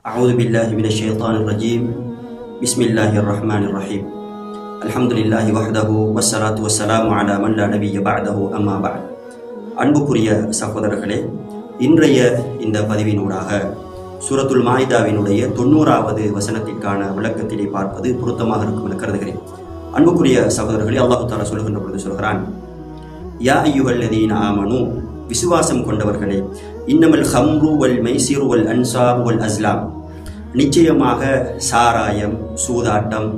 أعوذ بالله من الشيطان الرجيم بسم الله الرحمن الرحيم الحمد لله وحده والصلاة والسلام على من لا نبي بعده أما بعد அன்புக்குரிய சகோதரர்களே, இன்றைய இந்த பதிவினூடாக சூரத்துல் மாயிதாவினுடைய 90வது வசனத்திற்கான விளக்கத்திலே பார்ப்பது பொருத்தமாக இருக்கும் என கருதுகிறேன். அன்புக்குரிய சகோதரர்களே, அல்லாஹ் தஆலா சொல்கின்ற பொழுது சொல்கிறான், யா அய்யுஹல்லதீன ஆமனூ, விசுவாசம் கொண்டவர்களே, இன்னமல் ஹம்ரு வல் மைசிரு வல் அன்சாபு வல் அஸ்லாம், நிச்சயமாக சாராயம், சூதாட்டம்,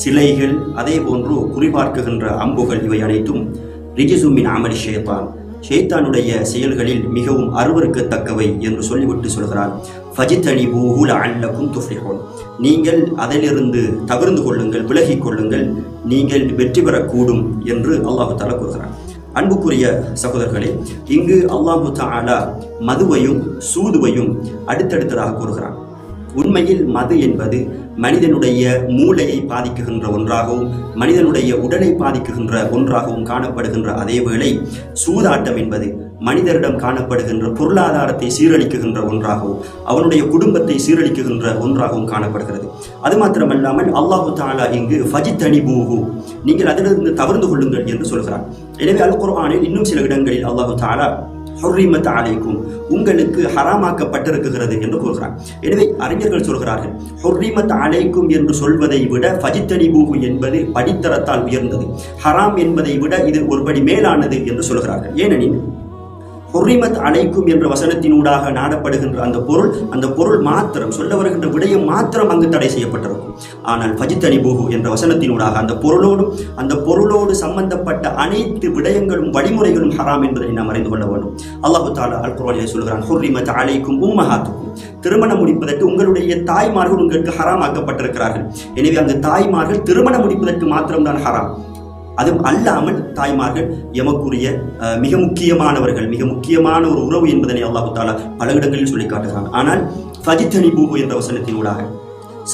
சிலைகள், அதே போன்று குறிபார்க்குகின்ற அம்புகள், இவை அனைத்தும் ரிஜிசும் மின் அமலி ஷைத்தான், ஷைத்தானுடைய செயல்களில் மிகவும் அருவருக்கத்தக்கவை என்று சொல்லிவிட்டு சொல்கிறான். ஃபஜ்தனிபூஹு லஅல்லகும் துஃப்லிஹூன், நீங்கள் அதிலிருந்து தவிர்ந்து கொள்ளுங்கள், விலகிக் கொள்ளுங்கள், நீங்கள் வெற்றி பெறக்கூடும் என்று அல்லாஹ் தஆலா கூறுகிறான். அன்புக்குரிய சகோதரர்களே, இங்கு அல்லாஹ் தஆலா மதுவையும் சூதுவையும் அடுத்தடுத்ததாக கூறுகிறான். உண்மையில் மது என்பது மனிதனுடைய மூளையை பாதிக்குகின்ற ஒன்றாகவும் மனிதனுடைய உடலை பாதிக்குகின்ற ஒன்றாகவும் காணப்படுகின்ற அதேவேளை சூதாட்டம் என்பது மனிதரிடம் காணப்படுகின்ற பொருளாதாரத்தை சீரழிக்குகின்ற ஒன்றாகவும் அவனுடைய குடும்பத்தை சீரழிக்குகின்ற ஒன்றாகவும் காணப்படுகிறது. அது மாத்திரமல்லாமல் அல்லாஹ் தஆலா இங்கு ஃபஜ்தனிபூஹு, நீங்கள் அதிலிருந்து தவிர்ந்து கொள்ளுங்கள் என்று சொல்கிறார். எனவே அல் குர்ஆனில் இன்னும் சில இடங்களில் அல்லாஹ் தஆலா ஹுர்ரிமத் அலைக்கும், உங்களுக்கு ஹராமாக்கப்பட்டிருக்கிறது என்று கூறுகிறார். எனவே அறிஞர்கள் சொல்கிறார்கள், ஹுர்ரிமத் அலைக்கும் என்று சொல்வதை விட ஃபஜ்தனிபூஹு என்பது படித்தரத்தால் உயர்ந்தது, ஹராம் என்பதை விட இது ஒருபடி மேலானது என்று சொல்கிறார்கள். ஏனெனில் ஹுர்ரிமத் அலைக்கும் என்ற வசனத்தினூடாக நாடப்படுகின்ற அந்த பொருள் மாத்திரம், சொல்ல வருகின்ற விடயம் மாத்திரம் அங்கு தடை செய்யப்பட்டிருக்கும். ஆனால் ஃபஜ்தனிபூஹு என்ற வசனத்தினூடாக அந்த பொருளோடு சம்பந்தப்பட்ட அனைத்து விடயங்களும் வழிமுறைகளும் ஹராம் என்பதை நாம் அறிந்து கொள்ள வேண்டும். அல்லாஹ் தஆலா அல் குர்ஆனிலே சொல்கிறான், ஹுர்ரிமத் அலைக்கும் உம்மஹாத்துக்கும், திருமணம் முடிப்பதற்கு உங்களுடைய தாய்மார்கள் உங்களுக்கு ஹராமாக்கப்பட்டிருக்கிறார்கள். எனவே அந்த தாய்மார்கள் திருமணம் முடிப்பதற்கு மாத்திரம்தான் ஹராம். அது அல்லாமல் தாய்மார்கள் எமக்குரிய மிக முக்கியமானவர்கள், மிக முக்கியமான ஒரு உறவு என்பதனை அல்லாஹ் தஆலா பல இடங்களில் சொல்லி காட்டுகிறான். ஆனால் ஃபஜ்தனிபூஹு என்ற வசனத்தினூடாக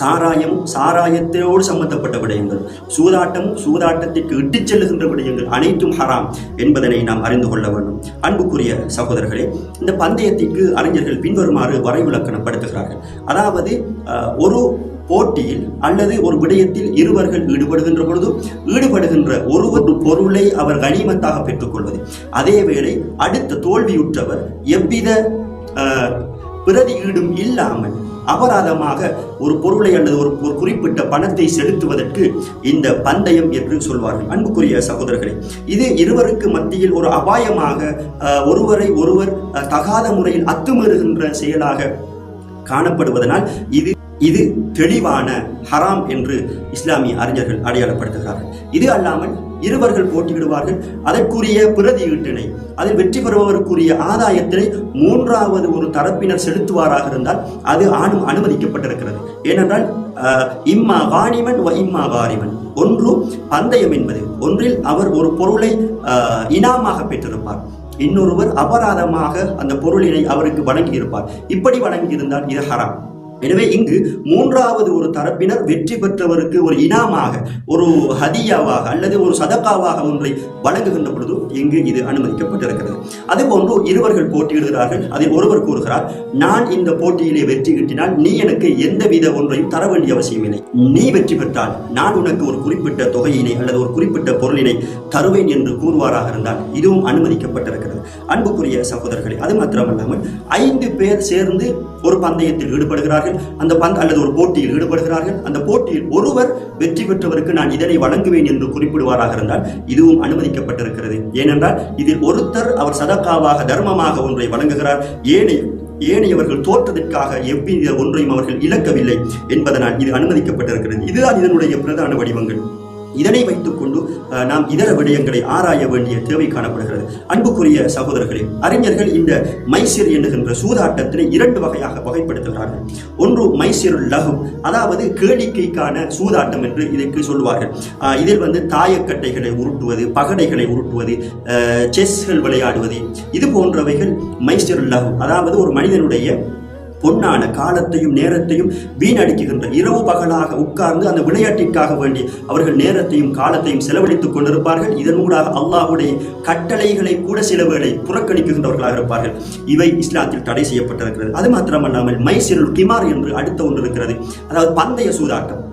சாராயமும் சாராயத்தோடு சம்பந்தப்பட்ட விடயங்கள், சூதாட்டமும் சூதாட்டத்திற்கு இட்டுச் செல்லுகின்ற விடயங்கள் அனைத்தும் ஹராம் என்பதனை நாம் அறிந்து கொள்ள வேண்டும். அன்புக்குரிய சகோதரர்களே, இந்த பந்தயத்திற்கு அறிஞர்கள் பின்வருமாறு வரைவிலக்கணப்படுத்துகிறார்கள். அதாவது ஒரு போட்டியில் அல்லது ஒரு விடயத்தில் இருவர்கள் ஈடுபடுகின்ற பொழுது ஈடுபடுகின்ற ஒருவர் பொருளை அவர் கனிமத்தாக பெற்றுக்கொள்வது, அதேவேளை அடுத்த தோல்வியுற்றவர் எவ்வித பிரதியீடும் இல்லாமல் அபராதமாக ஒரு பொருளை அல்லது ஒரு குறிப்பிட்ட பணத்தை செலுத்துவதற்கு இந்த பந்தயம் என்று சொல்வார்கள். அன்புக்குரிய சகோதரர்களே, இது இருவருக்கு மத்தியில் ஒரு அபாயமாக ஒருவரை ஒருவர் தகாத முறையில் அத்துமீறுகின்ற செயலாக காணப்படுவதனால் இது தெளிவான ஹராம் என்று இஸ்லாமிய அறிஞர்கள் அடையாளப்படுத்துகிறார்கள். இது அல்லாமல் இருவர்கள் போட்டியிடுவார்கள், அதற்குரிய பிரதியீட்டினை, அதில் வெற்றி பெறுபவருக்குரிய ஆதாயத்தினை மூன்றாவது ஒரு தரப்பினர் செலுத்துவாராக இருந்தால் அது அனுமதிக்கப்பட்டிருக்கிறது. ஏனென்றால் இம்மா கானிமன் வ இம்மா காரிமன், ஒன்று பந்தயம் என்பது, ஒன்றில் அவர் ஒரு பொருளை இனாமாக பெற்றிருப்பார், இன்னொருவர் அபராதமாக அந்த பொருளினை அவருக்கு வழங்கியிருப்பார். இப்படி வழங்கியிருந்தால் இது ஹராம். எனவே இங்கு மூன்றாவது ஒரு தரப்பினர் வெற்றி பெற்றவருக்கு ஒரு இனாமாக, ஒரு ஹதியாவாக அல்லது ஒரு சதக்காவாக ஒன்றை வழங்குகின்ற பொழுது இங்கு இது அனுமதிக்கப்பட்டிருக்கிறது. அதுபோன்று இருவர்கள் போட்டியிடுகிறார்கள். அதில் ஒருவர் கூறுகிறார், நான் இந்த போட்டியிலே வெற்றி கிட்டினால் நீ எனக்கு எந்தவித ஒன்றையும் தர வேண்டிய அவசியம் இல்லை, நீ வெற்றி பெற்றால் நான் உனக்கு ஒரு குறிப்பிட்ட தொகையினை அல்லது ஒரு குறிப்பிட்ட பொருளினை தருவேன் என்று கூறுவாராக இருந்தால் இதுவும் அனுமதிக்கப்பட்டிருக்கிறது. அன்புக்குரிய சகோதரர்களே, அது மாத்திரமல்லாமல் 5 பேர் சேர்ந்து ஒரு பந்தயத்தில் ஈடுபடுகிறார்கள், அல்லது ஒரு போட்டியில் ஈடுபடுகிறார்கள். அந்த போட்டியில் ஒருவர் வெற்றி பெற்றவருக்கு நான் இதனை வழங்குவேன் என்று குறிப்பிடுவாராக இருந்தால் இதுவும் அனுமதிக்கப்பட்டிருக்கிறது. ஏனென்றால் இதில் ஒருத்தர் அவர் சதக்காவாக, தர்மமாக ஒன்றை வழங்குகிறார், ஏனையவர்கள் தோற்றதற்காக எவ்வித ஒன்றையும் அவர்கள் இழக்கவில்லை என்பதனால் இது அனுமதிக்கப்பட்டிருக்கிறது. இதுதான் இதனுடைய பிரதான வடிவங்கள். இதனை வைத்துக் கொண்டு நாம் இதர விடயங்களை ஆராய வேண்டிய தேவை காணப்படுகிறது. அன்புக்குரிய சகோதரர்களே, அறிஞர்கள் இந்த மைசிர் என்கின்ற சூதாட்டத்தினை 2 வகையாக வகைப்படுத்துகிறார்கள். ஒன்று மைசிருல் லஹு, அதாவது கேளிக்கைக்கான சூதாட்டம் என்று இதற்கு சொல்வார்கள். இதில் தாயக்கட்டைகளை உருட்டுவது, பகடைகளை உருட்டுவது, செஸ்கள் விளையாடுவது, இது போன்றவைகள் மைசிருல் லஹு, அதாவது ஒரு மனிதனுடைய பொன்னான காலத்தையும் நேரத்தையும் வீணடிக்குகின்ற, இரவு பகலாக உட்கார்ந்து அந்த விளையாட்டிற்காக வேண்டி அவர்கள் நேரத்தையும் காலத்தையும் செலவழித்துக் கொண்டிருப்பார்கள். இதனூடாக அல்லாஹ்வுடைய கட்டளைகளை கூட சில வேளை புறக்கணிக்குகின்றவர்களாக இருப்பார்கள். இவை இஸ்லாத்தில் தடை செய்யப்பட்டிருக்கிறது. அது மாத்திரமல்லாமல் மைசிருல் கிமார் என்று அடுத்த ஒன்று இருக்கிறது. அதாவது பந்தய சூதாட்டம்.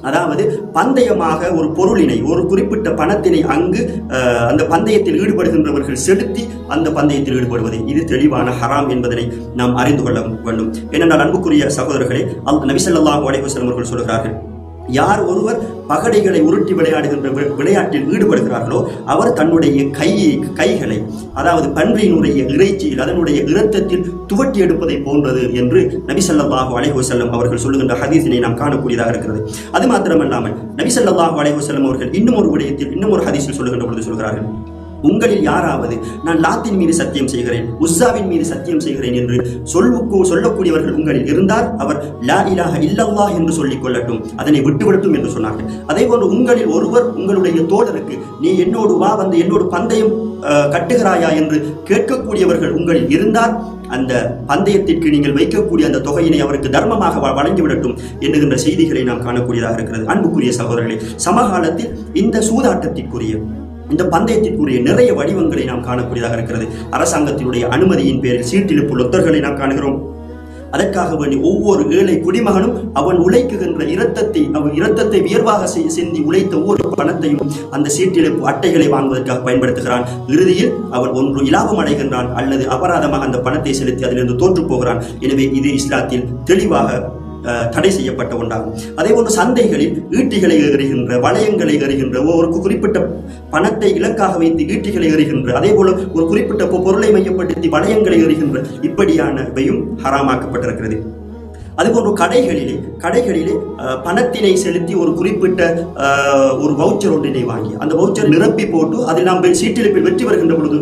அதாவது பந்தயமாக ஒரு பொருளினை, ஒரு குறிப்பிட்ட பணத்தினை அங்கு அந்த பந்தயத்தில் ஈடுபடுகின்றவர்கள் செலுத்தி அந்த பந்தயத்தில் ஈடுபடுவது, இது தெளிவான ஹராம் என்பதனை நாம் அறிந்து கொள்ள வேண்டும். ஏனென்றால் அன்புக்குரிய சகோதரர்களே, நபி ஸல்லல்லாஹு அலைஹி வஸல்லம் அவர்கள் சொல்கிறார்கள், யார் ஒருவர் பகடைகளை உருட்டி விளையாடுகின்ற விளையாட்டில் ஈடுபடுகிறார்களோ அவர் தன்னுடைய கைகளை, அதாவது பன்றியினுடைய இறைச்சியில் அதனுடைய இரத்தத்தில் துவட்டி எடுப்பதை போன்றது என்று நபி ஸல்லல்லாஹு அலைஹி வஸல்லம் அவர்கள் சொல்லுகின்ற ஹதீஸினை நாம் காணக்கூடியதாக இருக்கிறது. அது மாத்திரமல்லாமல் நபி ஸல்லல்லாஹு அலைஹி வஸல்லம் அவர்கள் இன்னும் ஒரு விடயத்தில், இன்னும் ஒரு ஹதீஸில் சொல்லுகின்ற பொழுது சொல்கிறார்கள், உங்களில் யாராவது நான் லாத்தின் மீது சத்தியம் செய்கிறேன், உஸ்ஸாவின் மீது சத்தியம் செய்கிறேன் என்று சொல்லக்கூடியவர்கள் உங்களில் இருந்தால் அவர் லா இலாஹ இல்லல்லாஹ் என்று சொல்லிக் கொள்ளட்டும், அதனை விட்டுவிடட்டும் என்று சொன்னார்கள். அதே போன்று உங்களில் ஒருவர் உங்களுடைய தோழருக்கு நீ என்னோடு வா, வந்து என்னோடு பந்தயம் கட்டுகிறாயா என்று கேட்கக்கூடியவர்கள் உங்களில் இருந்தால் அந்த பந்தயத்திற்கு நீங்கள் வைக்கக்கூடிய அந்த தொகையினை அவருக்கு தர்மமாக வழங்கிவிடட்டும் என்கின்ற செய்திகளை நாம் காணக்கூடியதாக இருக்கிறது. அன்புக்குரிய சகோதரர்களே, சமகாலத்தில் இந்த சூதாட்டத்திற்குரிய, இந்த பந்தயத்திற்குரிய நிறைய வடிவங்களை நாம் காணக்கூடியதாக இருக்கிறது. அரசாங்கத்தினுடைய அனுமதியின் பேரில் சீட்டிழுப்பு லொத்தர்களை நாம் காணுகிறோம். அதற்காக வேண்டி ஒவ்வொரு ஏழை குடிமகனும் அவன் உழைக்குகின்ற இரத்தத்தை வியர்வாக சிந்தி உழைத்த ஒவ்வொரு பணத்தையும் அந்த சீட்டிழப்பு அட்டைகளை வாங்குவதற்காக பயன்படுத்துகிறான். இறுதியில் அவன் ஒன்று இலாபம் அடைகின்றான் அல்லது அபராதமாக அந்த பணத்தை செலுத்தி அதிலிருந்து தோற்று போகிறான். எனவே இது இஸ்லாத்தில் தெளிவாக தடை செய்யப்பட்ட ஒன்றாகும். அதே போன்று சந்தைகளில் ஈட்டிகளை எறிகின்ற, வளையங்களை எறிகின்ற, ஒரு குறிப்பிட்ட பணத்தை இலக்காக வைத்து ஈட்டிகளை எறிகின்ற, அதே போல ஒரு குறிப்பிட்ட பொருளை மையப்படுத்தி வளையங்களை எறிகின்ற இப்படியானவையும் ஹராமாக்கப்பட்டிருக்கிறது. அதுபோன்று கடைகளிலே பணத்தினை செலுத்தி ஒரு குறிப்பிட்ட ஒரு வவுச்சர் ஒன்றினை வாங்கி அந்த வவுச்சர் நிரப்பி போட்டு அதில் நாம் சீட்டிழப்பில் வெற்றி வருகின்ற பொழுது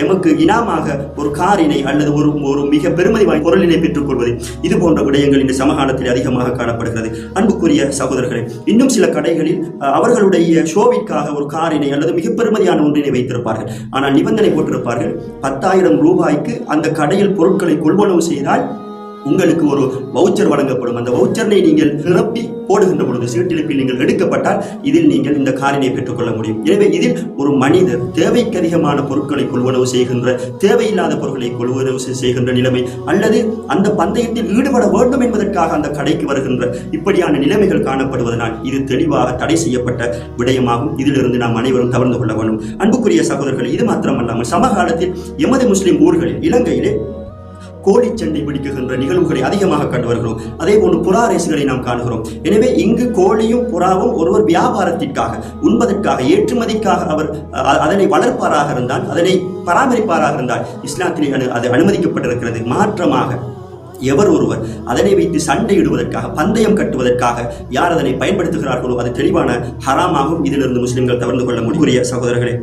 எமக்கு இனாமாக ஒரு காரினை அல்லது ஒரு மிக பெருமதி வாய்ந்த பொருளினை பெற்றுக் கொள்வது, இது போன்ற விடயங்கள் இந்த சமகாலத்தில் அதிகமாக காணப்படுகிறது. அன்புக்குரிய சகோதரர்களே, இன்னும் சில கடைகளில் அவர்களுடைய ஷோவிற்காக ஒரு காரினை அல்லது மிக பெருமதியான ஒன்றினை வைத்திருப்பார்கள். ஆனால் நிபந்தனை போட்டிருப்பார்கள், 10,000 ரூபாய்க்கு அந்த கடையில் பொருட்களை கொள்வனவு செய்தால் உங்களுக்கு ஒரு வவுச்சர் வழங்கப்படும். அந்த வவுச்சரை நீங்கள் நிரப்பி போடுகின்ற பொழுது சீட்டிழப்பில் நீங்கள் எடுக்கப்பட்டால் இதில் நீங்கள் இந்த காரினை பெற்றுக்கொள்ள முடியும். எனவே இதில் ஒரு மனிதர் தேவைக்கு அதிகமான பொருட்களை கொள்வனவு செய்கின்ற, தேவையில்லாத பொருட்களை கொள்வனவு செய்கின்ற நிலைமை, அல்லது அந்த பந்தயத்தில் ஈடுபட வேண்டும் என்பதற்காக அந்த கடைக்கு வருகின்ற இப்படியான நிலைமைகள் காணப்படுவதனால் இது தெளிவாக தடை செய்யப்பட்ட விடயமாகும். இதிலிருந்து நாம் அனைவரும் தவிர்த்து கொள்ள வேண்டும். அன்புக்குரிய சகோதரர்கள், இது மாத்திரமல்லாமல் சமகாலத்தில் எமது முஸ்லிம் ஊர்களில், இலங்கையிலே கோழிச்சண்டை பிடிக்குகின்ற நிகழ்வுகளை அதிகமாக கண்டு வருகிறோம். அதே போன்று புறா ரேசுகளை நாம் காணுகிறோம். எனவே இங்கு கோழியும் புறாவும் ஒருவர் வியாபாரத்திற்காக, உண்பதற்காக, ஏற்றுமதிக்காக அவர் அதனை வளர்ப்பாராக இருந்தால், அதனை பராமரிப்பாராக இருந்தால் இஸ்லாத்திலே அது அனுமதிக்கப்பட்டிருக்கிறது. மாற்றமாக எவர் ஒருவர் அதனை வைத்து சண்டையிடுவதற்காக, பந்தயம் கட்டுவதற்காக யார் அதனை பயன்படுத்துகிறார்களோ அது தெளிவான ஹராமாகும். இதிலிருந்து முஸ்லிம்கள் தவிர்த்து கொள்ள முடிய சகோதரர்களே,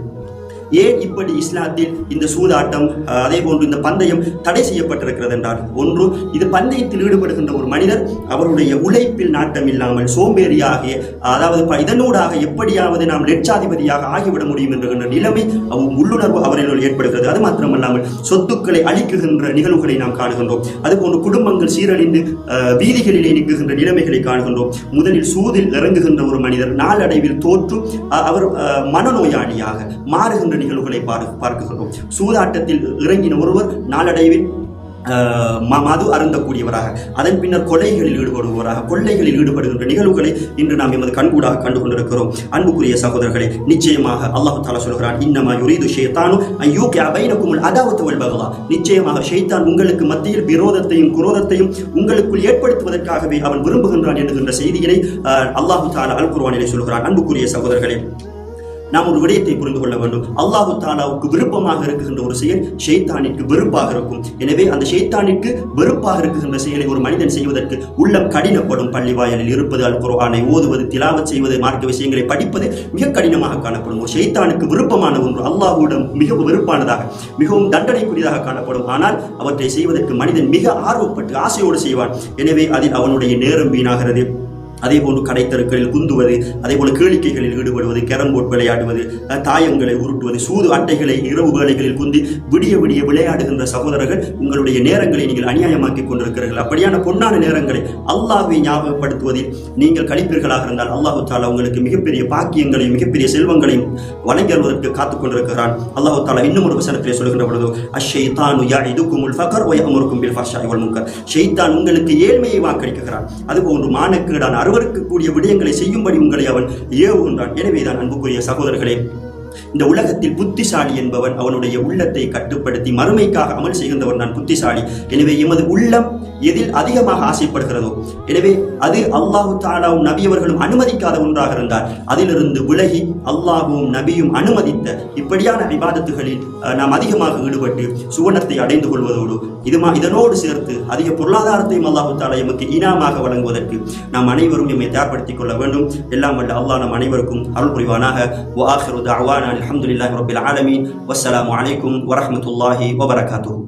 ஏன் இப்படி இஸ்லாத்தில் இந்த சூதாட்டம் அதே போன்று இந்த பந்தயம் தடை செய்யப்பட்டிருக்கிறது என்றால், ஒன்று, இது பந்தயத்தில் ஈடுபடுகின்ற ஒரு மனிதர் அவருடைய உழைப்பில் நாட்டம் இல்லாமல் சோம்பேறியாகிய, அதாவது இதனூடாக எப்படியாவது நாம் லட்சாதிபதியாக ஆகிவிட முடியும் என்கின்ற நிலைமை உள்ளுணர்வு அவரில் ஏற்படுகிறது. அது மாத்திரமல்லாமல் சொத்துக்களை அழிக்குகின்ற நிகழ்வுகளை நாம் காணுகின்றோம். அதுபோன்று குடும்பங்கள் சீரழிந்து வீதிகளிலே நிற்குகின்ற நிலைமைகளை காணுகின்றோம். முதலில் சூதில் இறங்குகின்ற ஒரு மனிதர் நாளடைவில் தோற்று அவர் மனநோயாளியாக மாறுகின்ற நிகழ்வுகளை பார்க்கிறோம். சூதாட்டத்தில் இறங்கின ஒருவர் நாளடைவில் மது அருந்தக்கூடியவராக, அதன் பின்னர் கொலைகளில் ஈடுபடுபவராக, கொள்ளைகளில் ஈடுபடுகின்ற நிகழ்வுகளை இன்று நாம் எமது கண்கூடாக கண்டு கொண்டிருக்கிறோம். அன்புக்குரிய சகோதரர்களே, நிச்சயமாக அல்லாஹ் தஆலா சொல்கிறான், இன்னமா யுரீது ஷைத்தானு அன் யூகிஅ பைனகுமுல் அதாவத வல் பகலா. நிச்சயமாக ஷைத்தான் உங்களுக்கு மத்தியில் விரோதத்தையும் குரோதத்தையும் உங்களுக்குள் ஏற்படுத்துவதற்காகவே அவன் விரும்புகின்றான் என்கின்ற செய்தியினை அல்லாஹ் தஆலா அல் குர்ஆனிலே சொல்கிறான். அன்புக்குரிய சகோதரர்களே, நாம் ஒரு விடயத்தை புரிந்து கொள்ள வேண்டும். அல்லாஹு தஆலாவுக்கு விருப்பமாக இருக்குகின்ற ஒரு செயல் ஷைத்தானிற்கு வெறுப்பாக இருக்கும். எனவே அந்த ஷைத்தானிற்கு வெறுப்பாக இருக்குகின்ற செயலை ஒரு மனிதன் செய்வதற்கு உள்ளம் கடினப்படும். பள்ளி வாயலில் இருப்பது, அல் குர்ஆனை ஓதுவது, திலாவத் செய்வது, மார்க்க விஷயங்களை படிப்பது மிக கடினமாக காணப்படும். ஒரு ஷைத்தானுக்கு விருப்பமான ஒன்று அல்லாஹ்விடம் மிகவும் வெறுப்பானதாக, மிகவும் தண்டனைக்குரியதாக காணப்படும். ஆனால் அவற்றை செய்வதற்கு மனிதன் மிக ஆர்வப்பட்டு ஆசையோடு செய்வான். எனவே அதில் அவனுடைய நேரம் வீணாகிறது. அதே போன்று கடைத்தருக்களில் குந்துவது, அதே போல கேளிக்கைகளில் ஈடுபடுவது, கேரம் போர்ட் விளையாடுவது, தாயங்களை உருட்டுவது, சூது அட்டைகளை இரவு வேளைகளில் குந்தி விடிய விடிய விளையாடுகின்ற சகோதரர்கள், உங்களுடைய நேரங்களை நீங்கள் அநியாயமாக்கி கொண்டிருக்கிறீர்கள். அப்படியான பொன்னான நேரங்களை அல்லாஹ்வை ஞாபகப்படுத்துவதில் நீங்கள் கழிப்பீர்களாக இருந்தால் அல்லாஹு தாலா உங்களுக்கு மிகப்பெரிய பாக்கியங்களையும் மிகப்பெரிய செல்வங்களையும் வழங்குவதற்கு காத்துக் கொண்டிருக்கிறான். அல்லாஹு தாலா இன்னும் ஒரு வசனத்திலே சொல்கின்ற பொழுது, அஷ்ஷைத்தானு யஇதுகுமுல் ஃபக்ர் வ யஅமுருக்கும் பில் ஃபஹ்ஷாஇ வல் முன்கர், ஷைத்தான் உங்களுக்கு ஏழ்மையை வாக்களிக்கிறான், அதுபோன்று மானக்கேடான அருவருக்கக்கூடிய விடயங்களை செய்யும்படி உங்களை அவன் ஏவுகின்றான். எனவேதான் அன்புக்குரிய சகோதரர்களே, இந்த உலகத்தில் புத்திசாலி என்பவன் அவனுடைய உள்ளத்தை கட்டுப்படுத்தி மறுமைக்காக அமல் செய்கின்றவன் தான் புத்திசாலி. எனவே எமது உள்ளம் எதில் அதிகமாக ஆசைப்படுகிறதோ, எனவே அது அல்லாஹு தாலாவும் நபியவர்களும் அனுமதிக்காத ஒன்றாக இருந்தால் அதிலிருந்து விலகி அல்லாஹுவும் நபியும் அனுமதித்த இப்படியான இபாதத்துகளில் நாம் அதிகமாக ஈடுபட்டு சுவனத்தை அடைந்து கொள்வதோடு இதனோடு சேர்த்து அதிக பொருளாதாரத்தையும் அல்லாஹு தாலா எமக்கு இனாமாக வழங்குவதற்கு நாம் அனைவரும் எம்மை தயார்படுத்திக் கொள்ள வேண்டும். எல்லாம் வல்ல அல்லாஹ் நம் அனைவருக்கும் அருள் புரிவானாக. வஆகிரு தஅவானா அல்ஹம்துலில்லாஹி ரப்பில் ஆலமீன். வஸ்ஸலாமு அலைக்கும் வரஹ்மத்துல்லாஹி வபரகாத்துஹு.